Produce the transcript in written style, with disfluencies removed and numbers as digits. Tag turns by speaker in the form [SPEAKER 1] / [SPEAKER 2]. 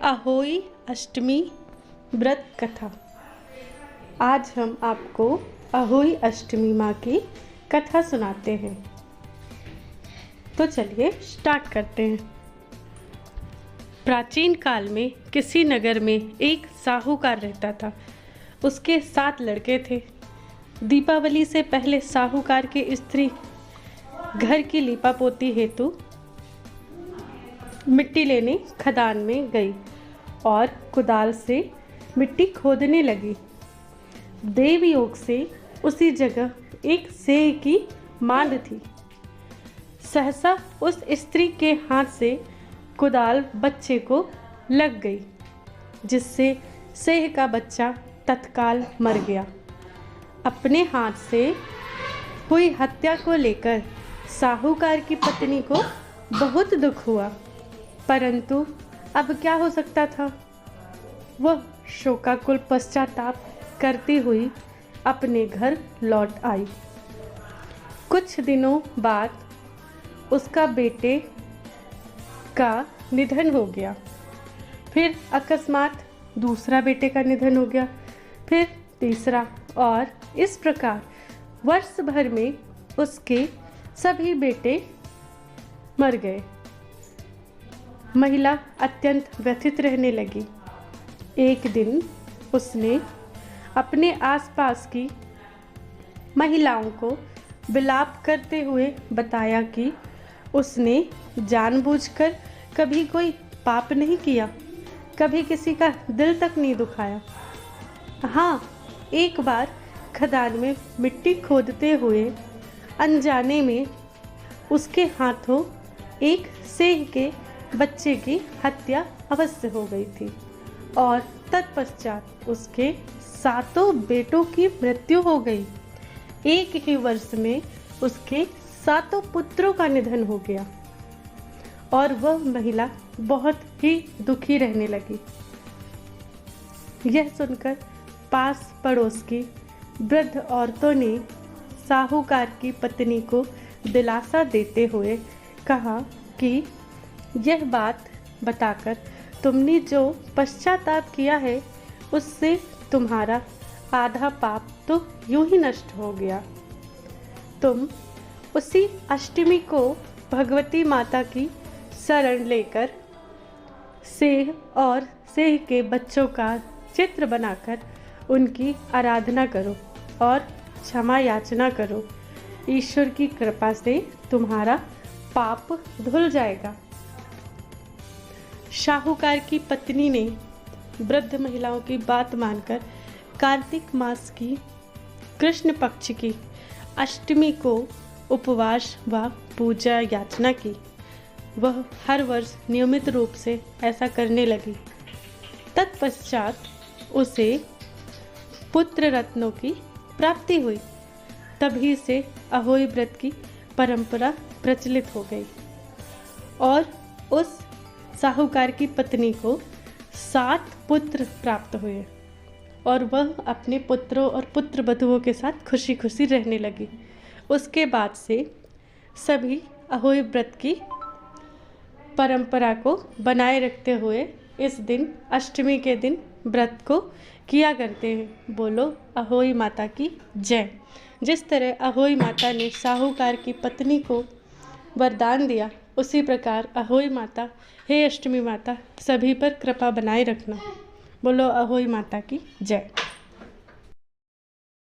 [SPEAKER 1] अहोई अष्टमी व्रत कथा। आज हम आपको अहोई अष्टमी माँ की कथा सुनाते हैं। तो चलिए स्टार्ट करते हैं। प्राचीन काल में किसी नगर में एक साहूकार रहता था। उसके 7 लड़के थे। दीपावली से पहले साहूकार की स्त्री घर की लीपापोती हेतु मिट्टी लेने खदान में गई और कुदाल से मिट्टी खोदने लगी। देव योग से उसी जगह एक सेह की मांद थी। सहसा उस स्त्री के हाथ से कुदाल बच्चे को लग गई, जिससे सेह का बच्चा तत्काल मर गया। अपने हाथ से हुई हत्या को लेकर साहूकार की पत्नी को बहुत दुख हुआ, परंतु अब क्या हो सकता था। वह शोकाकुल पश्चाताप करती हुई अपने घर लौट आई। कुछ दिनों बाद उसका बेटे का निधन हो गया। फिर अकस्मात दूसरा बेटे का निधन हो गया, फिर तीसरा, और इस प्रकार वर्ष भर में उसके सभी बेटे मर गए। महिला अत्यंत व्यथित रहने लगी। एक दिन उसने अपने आसपास की महिलाओं को विलाप करते हुए बताया कि उसने जानबूझकर कभी कोई पाप नहीं किया, कभी किसी का दिल तक नहीं दुखाया। हाँ, एक बार खदान में मिट्टी खोदते हुए अनजाने में उसके हाथों एक सेह के बच्चे की हत्या अवश्य हो गई थी और तत्पश्चात उसके 7 बेटों की मृत्यु हो गई। एक ही वर्ष में उसके 7 पुत्रों का निधन हो गया और वह महिला बहुत ही दुखी रहने लगी। यह सुनकर पास पड़ोस की वृद्ध औरतों ने साहूकार की पत्नी को दिलासा देते हुए कहा कि यह बात बताकर तुमने जो पश्चाताप किया है, उससे तुम्हारा आधा पाप तो यूं ही नष्ट हो गया। तुम उसी अष्टमी को भगवती माता की शरण लेकर सेह और सेह के बच्चों का चित्र बनाकर उनकी आराधना करो और क्षमा याचना करो। ईश्वर की कृपा से तुम्हारा पाप धुल जाएगा। साहूकार की पत्नी ने वृद्ध महिलाओं की बात मानकर कार्तिक मास की कृष्ण पक्ष की अष्टमी को उपवास व पूजा याचना की। वह हर वर्ष नियमित रूप से ऐसा करने लगी। तत्पश्चात उसे पुत्र रत्नों की प्राप्ति हुई। तभी से अहोई व्रत की परंपरा प्रचलित हो गई और उस साहूकार की पत्नी को 7 पुत्र प्राप्त हुए और वह अपने पुत्रों और पुत्र वधुओं के साथ खुशी खुशी रहने लगी। उसके बाद से सभी अहोई व्रत की परंपरा को बनाए रखते हुए इस दिन, अष्टमी के दिन, व्रत को किया करते हैं। बोलो अहोई माता की जय। जिस तरह अहोई माता ने साहूकार की पत्नी को वरदान दिया, उसी प्रकार अहोई माता, हे अष्टमी माता, सभी पर कृपा बनाए रखना। बोलो अहोई माता की जय।